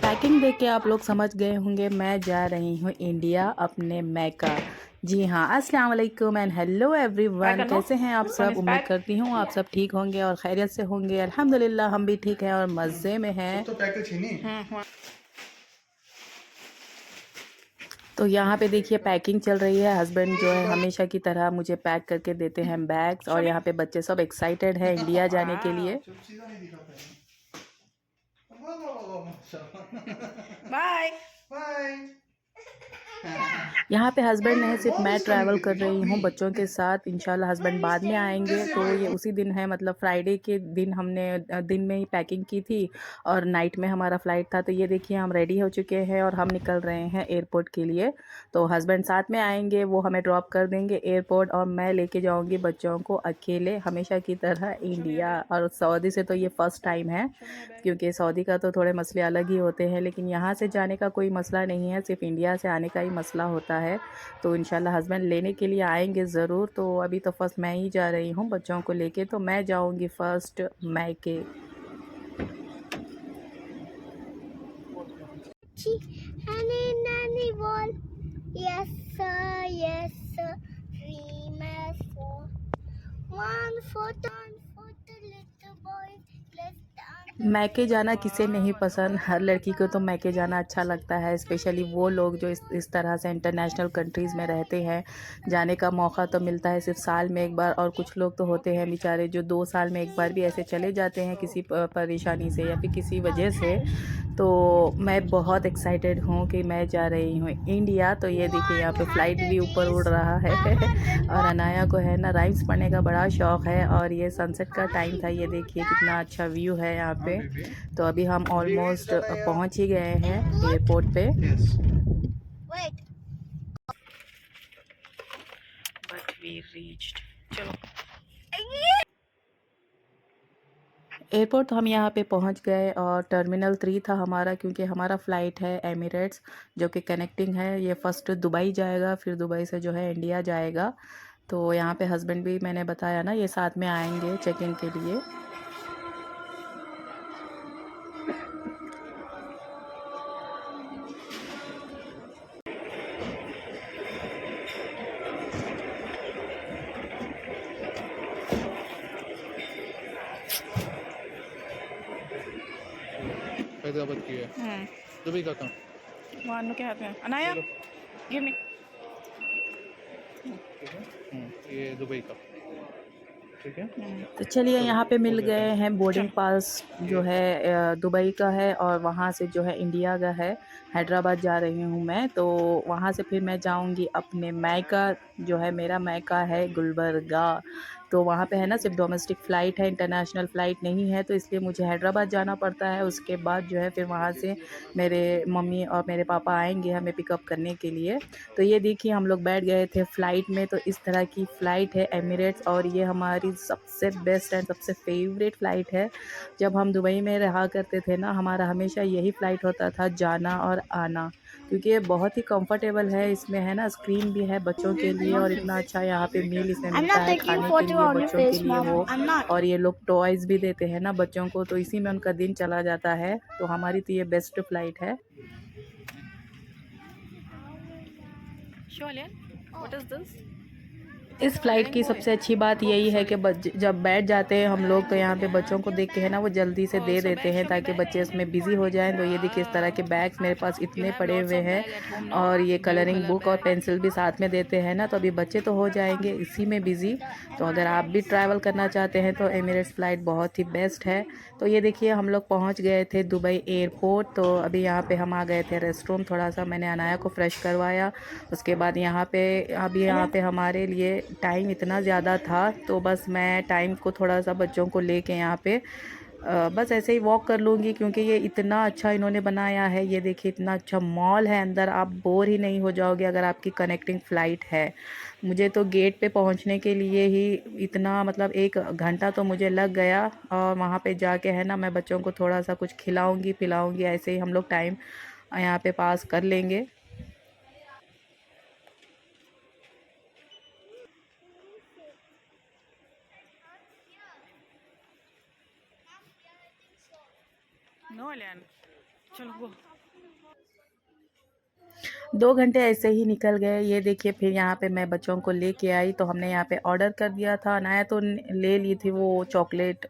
Packing देख के आप लोग समझ गए होंगे मैं जा रही हूँ इंडिया अपने मैका। जी हाँ, अस्सलाम वालेकुम एंड हेलो एवरीवन। कैसे हैं आप सब? उम्मीद करती हूँ आप सब ठीक होंगे और खैरियत से होंगे। अल्हम्दुलिल्लाह हम भी ठीक हैं और मज़े में हैं। तो यहाँ पे देखिए पैकिंग चल रही है। हस्बैंड जो है हमेशा की तरह मुझे पैक करके देते हैं बैग्स, और यहाँ पे बच्चे सब एक्साइटेड हैं इंडिया जाने के लिए। Bye bye. यहाँ पे हस्बैंड नहीं, सिर्फ मैं ट्रैवल कर रही हूँ बच्चों के साथ। इंशाल्लाह हस्बैंड बाद में आएंगे। तो ये उसी दिन है, मतलब फ्राइडे के दिन हमने दिन में ही पैकिंग की थी और नाइट में हमारा फ़्लाइट था। तो ये देखिए हम रेडी हो चुके हैं और हम निकल रहे हैं एयरपोर्ट के लिए। तो हस्बैंड साथ में आएंगे, वो हमें ड्रॉप कर देंगे एयरपोर्ट और मैं लेके जाऊँगी बच्चों को अकेले हमेशा की तरह इंडिया। और सऊदी से तो ये फ़र्स्ट टाइम है, क्योंकि सऊदी का तो थोड़े मसले अलग ही होते हैं, लेकिन यहाँ से जाने का कोई मसला नहीं है, सिर्फ इंडिया से आने का ही मसला होता है। तो इंशाल्लाह हस्बैंड लेने के लिए आएंगे ज़रूर। तो अभी तो फर्स्ट मैं ही जा रही हूँ बच्चों को लेके, तो मैं जाऊँगी फ़र्स्ट मैके। Yes sir, yes sir, dream as for one foot little boy, let's dance. मैके जाना किसे नहीं पसंद, हर लड़की को तो मैके जाना अच्छा लगता है। स्पेशली वो लोग जो इस तरह से इंटरनेशनल कंट्रीज़ में रहते हैं। जाने का मौका तो मिलता है सिर्फ साल में एक बार, और कुछ लोग तो होते हैं बेचारे जो 2 साल में एक बार भी ऐसे चले जाते हैं किसी परेशानी से या फिर किसी वजह से। तो मैं बहुत एक्साइटेड हूँ कि मैं जा रही हूँ इंडिया। तो ये देखिए यहाँ पे फ़्लाइट भी ऊपर उड़ रहा है और अनाया को है ना राइम्स पढ़ने का बड़ा शौक़ है। और ये सनसेट का टाइम था, ये देखिए कितना अच्छा व्यू है यहाँ पे। तो अभी हम ऑलमोस्ट पहुँच ही गए हैं एयरपोर्ट पे। Wait. But we reached. चलो एयरपोर्ट तो हम यहाँ पे पहुँच गए और टर्मिनल 3 था हमारा, क्योंकि हमारा फ़्लाइट है एमिरेट्स जो कि कनेक्टिंग है। ये फ़र्स्ट दुबई जाएगा, फिर दुबई से जो है इंडिया जाएगा। तो यहाँ पे हस्बैंड भी मैंने बताया ना ये साथ में आएंगे चेक इन के लिए। हैदराबाद की है। दुबई का काम वानू के हाथ में अनाया गिव मी। ये दुबई का ठीक है। तो चलिए यहाँ पे हो मिल गया गए काम। हैं बोर्डिंग पास, जो है दुबई का है और वहाँ से जो है इंडिया का है। हैदराबाद जा रही हूँ मैं, तो वहाँ से फिर मैं जाऊँगी अपने मैका, जो है मेरा मैका है गुलबर्गा। तो वहाँ पे है ना सिर्फ डोमेस्टिक फ़्लाइट है, इंटरनेशनल फ़्लाइट नहीं है, तो इसलिए मुझे हैदराबाद जाना पड़ता है। उसके बाद जो है फिर वहाँ से मेरे मम्मी और मेरे पापा आएंगे हमें पिकअप करने के लिए। तो ये देखिए हम लोग बैठ गए थे फ़्लाइट में। तो इस तरह की फ़्लाइट है एमिरेट्स, और ये हमारी सबसे बेस्ट एंड सबसे फेवरेट फ़्लाइट है। जब हम दुबई में रहा करते थे ना, हमारा हमेशा यही फ़्लाइट होता था जाना और आना, क्योंकि ये बहुत ही कंफर्टेबल है। इसमें है ना स्क्रीन भी है बच्चों के लिए, और इतना अच्छा यहाँ पे मील इसमें I'm मिलता not है taking खाने के photo लिए on your बच्चों के face, लिए Mom. वो। I'm not. और ये लोग टॉयज़ भी देते हैं ना बच्चों को, तो इसी में उनका दिन चला जाता है। तो हमारी तो ये बेस्ट फ़्लाइट है। What is this? इस फ़्लाइट की सबसे अच्छी बात यही है कि जब बैठ जाते हैं हम लोग, तो यहाँ पे बच्चों को देख के है ना वो जल्दी से दे देते हैं ताकि बच्चे उसमें बिज़ी हो जाएं। तो ये देखिए इस तरह के बैग्स मेरे पास इतने पड़े हुए हैं, और ये कलरिंग बुक और पेंसिल भी साथ में देते हैं ना, तो अभी बच्चे तो हो जाएंगे इसी में बिज़ी। तो अगर आप भी ट्रैवल करना चाहते हैं तो एमिरेट्स फ़्लाइट बहुत ही बेस्ट है। तो ये देखिए हम लोग पहुँच गए थे दुबई एयरपोर्ट। तो अभी यहाँ पे हम आ गए थे रेस्ट रूम, थोड़ा सा मैंने अनाया को फ्रेश करवाया। उसके बाद यहाँ पे हमारे लिए टाइम इतना ज़्यादा था, तो बस मैं टाइम को थोड़ा सा बच्चों को लेके यहाँ पे बस ऐसे ही वॉक कर लूँगी, क्योंकि ये इतना अच्छा इन्होंने बनाया है। ये देखिए इतना अच्छा मॉल है अंदर, आप बोर ही नहीं हो जाओगे अगर आपकी कनेक्टिंग फ़्लाइट है। मुझे तो गेट पे पहुँचने के लिए ही इतना, मतलब 1 घंटा तो मुझे लग गया। और वहाँ पे जाके है ना मैं बच्चों को थोड़ा सा कुछ खिलाऊँगी पिलाऊँगी, ऐसे ही हम लोग टाइम यहाँ पे पास कर लेंगे। नो लियान, चलो गो। 2 घंटे ऐसे ही निकल गए। ये देखिए फिर यहाँ पे मैं बच्चों को लेके आई, तो हमने यहाँ पे ऑर्डर कर दिया था। अनाया तो ले ली थी वो चॉकलेट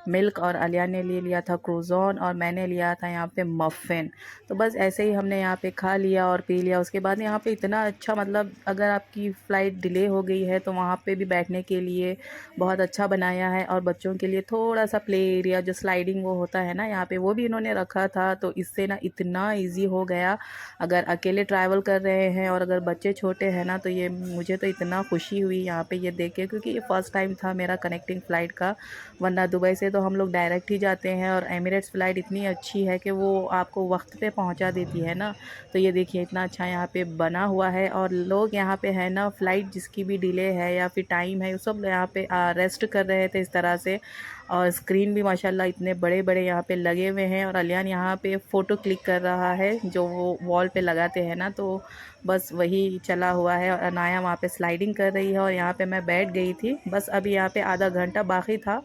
मिल्क, और आलिया ने ले लिया था क्रूज़ॉन, और मैंने लिया था यहाँ पे मफ़िन। तो बस ऐसे ही हमने यहाँ पे खा लिया और पी लिया। उसके बाद यहाँ पे इतना अच्छा, मतलब अगर आपकी फ़्लाइट डिले हो गई है तो वहाँ पे भी बैठने के लिए बहुत अच्छा बनाया है, और बच्चों के लिए थोड़ा सा प्ले एरिया जो स्लाइडिंग वो होता है ना यहाँ पे, वो भी इन्होंने रखा था। तो इससे ना इतना ईजी हो गया, अगर अकेले ट्रैवल कर रहे हैं और अगर बच्चे छोटे हैं ना, तो ये मुझे तो इतना खुशी हुई यहाँ पे ये देख के, क्योंकि ये फ़र्स्ट टाइम था मेरा कनेक्टिंग फ़्लाइट का। वरना दुबई से तो हम लोग डायरेक्ट ही जाते हैं, और एमिरेट्स फ़्लाइट इतनी अच्छी है कि वो आपको वक्त पे पहुँचा देती है ना। तो ये देखिए इतना अच्छा यहाँ पे बना हुआ है, और लोग यहाँ पे है ना, फ़्लाइट जिसकी भी डिले है या फिर टाइम है, सब यहाँ पे रेस्ट कर रहे थे इस तरह से। और स्क्रीन भी माशाल्लाह इतने बड़े बड़े यहाँ पे लगे हुए हैं, और अलियान यहाँ पे फ़ोटो क्लिक कर रहा है जो वो वॉल पे लगाते हैं ना, तो बस वही चला हुआ है। और अनाया वहाँ पे स्लाइडिंग कर रही है, और यहाँ पे मैं बैठ गई थी। बस अभी यहाँ पे आधा घंटा बाकी था।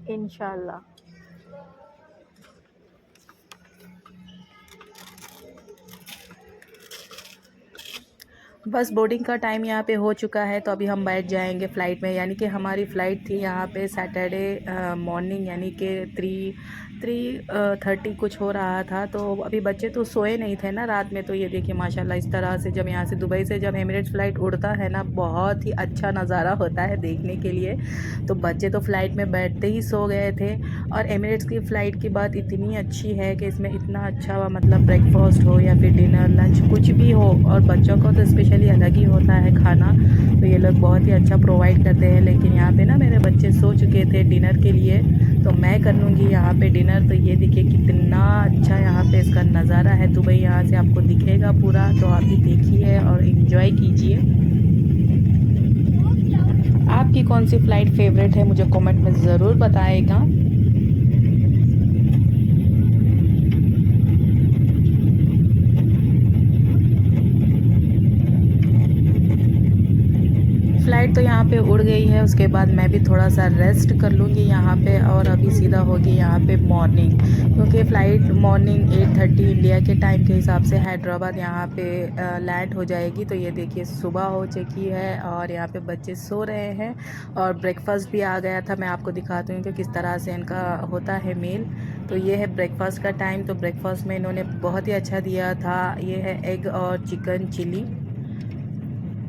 इंशाल्लाह। बस बोर्डिंग का टाइम यहाँ पे हो चुका है, तो अभी हम बैठ जाएंगे फ़्लाइट में। यानी कि हमारी फ़्लाइट थी यहाँ पे सैटरडे मॉर्निंग, यानी कि 3:30 कुछ हो रहा था। तो अभी बच्चे तो सोए नहीं थे ना रात में। तो ये देखिए माशाल्लाह इस तरह से जब यहाँ से दुबई से जब एमिरेट्स फ़्लाइट उड़ता है ना, बहुत ही अच्छा नज़ारा होता है देखने के लिए। तो बच्चे तो फ़्लाइट में बैठते ही सो गए थे। और एमिरेट्स की फ़्लाइट की बात इतनी अच्छी है कि इसमें इतना अच्छा मतलब ब्रेकफास्ट हो या फिर डिनर लंच कुछ भी हो, और बच्चों को तो स्पेशली अलग ही होता है खाना, तो ये लोग बहुत ही अच्छा प्रोवाइड करते हैं। लेकिन यहाँ पे ना मेरे बच्चे सो चुके थे डिनर के लिए, तो मैं कर लूँगी यहाँ पे डिनर। तो ये देखिए कितना अच्छा यहाँ पे इसका नज़ारा है। दुबई यहाँ से आपको दिखेगा पूरा, तो आप भी देखिए और इन्जॉय कीजिए। आपकी कौन सी फ़्लाइट फेवरेट है मुझे कमेंट में ज़रूर बताएगा। फ़्लाइट तो यहाँ पे उड़ गई है, उसके बाद मैं भी थोड़ा सा रेस्ट कर लूँगी यहाँ पे, और अभी सीधा होगी यहाँ पे मॉर्निंग, क्योंकि फ़्लाइट मॉर्निंग 8:30 इंडिया के टाइम के हिसाब से हैदराबाद यहाँ पे लैंड हो जाएगी। तो ये देखिए सुबह हो चुकी है, और यहाँ पे बच्चे सो रहे हैं, और ब्रेकफास्ट भी आ गया था। मैं आपको दिखाती हूँ कि किस तरह से इनका होता है मील। तो ये है ब्रेकफास्ट का टाइम। तो ब्रेकफास्ट में इन्होंने बहुत ही अच्छा दिया था। ये है एग और चिकन चिली,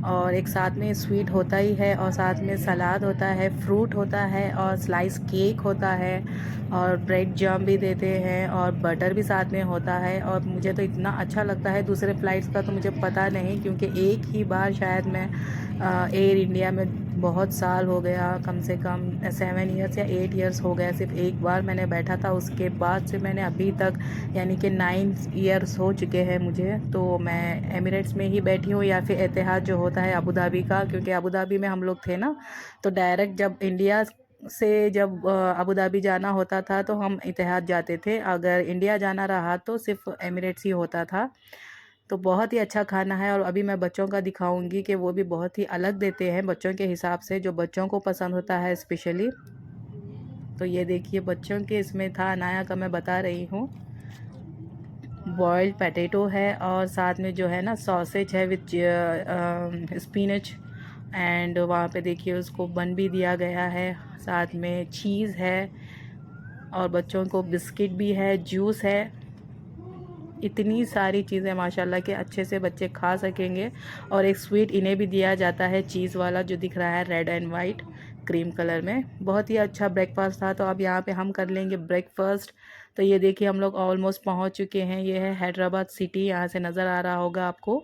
और एक साथ में स्वीट होता ही है, और साथ में सलाद होता है, फ्रूट होता है, और स्लाइस केक होता है, और ब्रेड जैम भी देते हैं, और बटर भी साथ में होता है। और मुझे तो इतना अच्छा लगता है, दूसरे फ़्लाइट्स का तो मुझे पता नहीं, क्योंकि एक ही बार शायद मैं एयर इंडिया में बहुत साल हो गया, कम से कम 7 ईयर्स या 8 ईयर्स हो गया, सिर्फ एक बार मैंने बैठा था। उसके बाद से मैंने अभी तक यानी कि 9 ईयर्स हो चुके हैं मुझे। तो मैं एमिरेट्स में ही बैठी हूँ, या फिर एतिहाद जो होता है अबू धाबी का, क्योंकि अबू धाबी में हम लोग थे ना, तो डायरेक्ट जब इंडिया से जब अबू धाबी जाना होता था तो हम इतिहाद जाते थे, अगर इंडिया जाना रहा तो सिर्फ एमिरेट्स ही होता था। तो बहुत ही अच्छा खाना है, और अभी मैं बच्चों का दिखाऊंगी कि वो भी बहुत ही अलग देते हैं बच्चों के हिसाब से, जो बच्चों को पसंद होता है स्पेशली। तो ये देखिए बच्चों के इसमें था, अनाया का मैं बता रही हूँ, बॉइल्ड पोटैटो है, और साथ में जो है ना सॉसेज है विथ स्पिनच, एंड वहाँ पे देखिए उसको बन भी दिया गया है, साथ में चीज़ है, और बच्चों को बिस्किट भी है, जूस है। इतनी सारी चीज़ें माशाल्लाह के अच्छे से बच्चे खा सकेंगे। और एक स्वीट इन्हें भी दिया जाता है, चीज़ वाला जो दिख रहा है red and white cream colour में। बहुत ही अच्छा ब्रेकफास्ट था। तो अब यहाँ पे हम कर लेंगे ब्रेकफास्ट। तो ये देखिए हम लोग ऑलमोस्ट पहुँच चुके हैं। ये है हैदराबाद सिटी, यहाँ से नज़र आ रहा होगा आपको।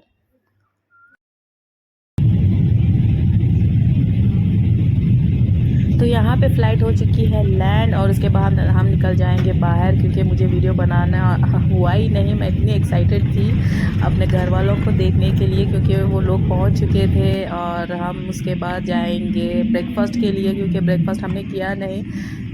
तो यहाँ पे फ़्लाइट हो चुकी है लैंड, और उसके बाद हम निकल जाएंगे बाहर, क्योंकि मुझे वीडियो बनाना हुआ ही नहीं। मैं इतनी एक्साइटेड थी अपने घर वालों को देखने के लिए, क्योंकि वो लोग पहुँच चुके थे, और हम उसके बाद जाएंगे ब्रेकफास्ट के लिए, क्योंकि ब्रेकफास्ट हमने किया नहीं।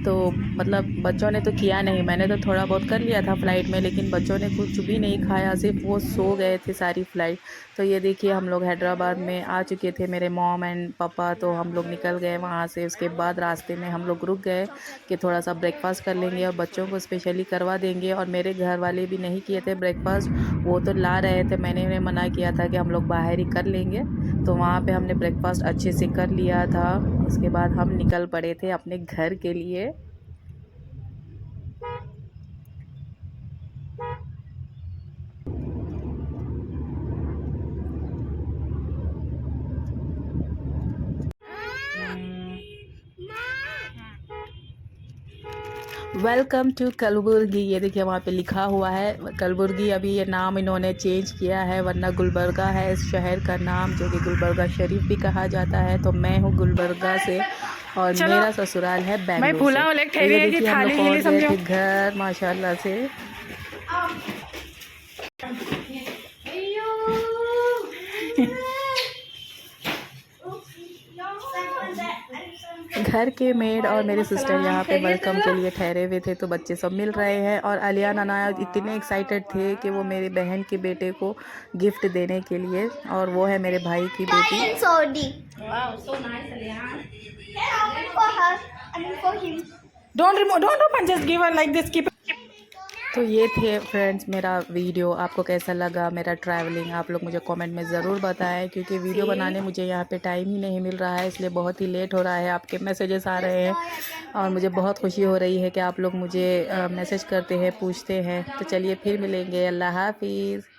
तो मतलब बच्चों ने तो किया नहीं, मैंने तो थोड़ा बहुत कर लिया था फ़्लाइट में, लेकिन बच्चों ने कुछ भी नहीं खाया, सिर्फ वो सो गए थे सारी फ़्लाइट। तो ये देखिए हम लोग हैदराबाद में आ चुके थे, मेरे मॉम एंड पापा, तो हम लोग निकल गए वहाँ से। उसके बाद रास्ते में हम लोग रुक गए कि थोड़ा सा ब्रेकफास्ट कर लेंगे और बच्चों को स्पेशली करवा देंगे। और मेरे घर वाले भी नहीं किए थे ब्रेकफास्ट, वो तो ला रहे थे, मैंने उन्हें मना किया था कि हम लोग बाहर ही कर लेंगे। तो वहाँ पे हमने ब्रेकफास्ट अच्छे से कर लिया था। उसके बाद हम निकल पड़े थे अपने घर के लिए। Welcome to Kalburgi. ये देखिए वहाँ पे लिखा हुआ है कलबुर्गी। अभी ये नाम इन्होंने चेंज किया है, वरना गुलबर्गा है इस शहर का नाम, जो कि गुलबर्गा शरीफ भी कहा जाता है। तो मैं हूँ गुलबर्गा से और मेरा ससुराल है बेंगलुरु से। तो ये देखिए हम लोग पहुँच गए थे घर माशाल्लाह से। घर के मेड और मेरे सिस्टर यहाँ पे वेलकम के लिए ठहरे हुए थे, तो बच्चे सब मिल रहे हैं। और अलियान अनाया इतने एक्साइटेड थे कि वो मेरे बहन के बेटे को गिफ्ट देने के लिए, और वो है मेरे भाई की बेटी। Don't open, just give her like this. Keep. तो ये थे फ्रेंड्स मेरा वीडियो। आपको कैसा लगा मेरा ट्रैवलिंग, आप लोग मुझे कमेंट में ज़रूर बताएं, क्योंकि वीडियो बनाने मुझे यहाँ पे टाइम ही नहीं मिल रहा है, इसलिए बहुत ही लेट हो रहा है। आपके मैसेजेस आ रहे हैं और मुझे बहुत खुशी हो रही है कि आप लोग मुझे मैसेज करते हैं, पूछते हैं। तो चलिए फिर मिलेंगे। अल्लाह हाफिज़।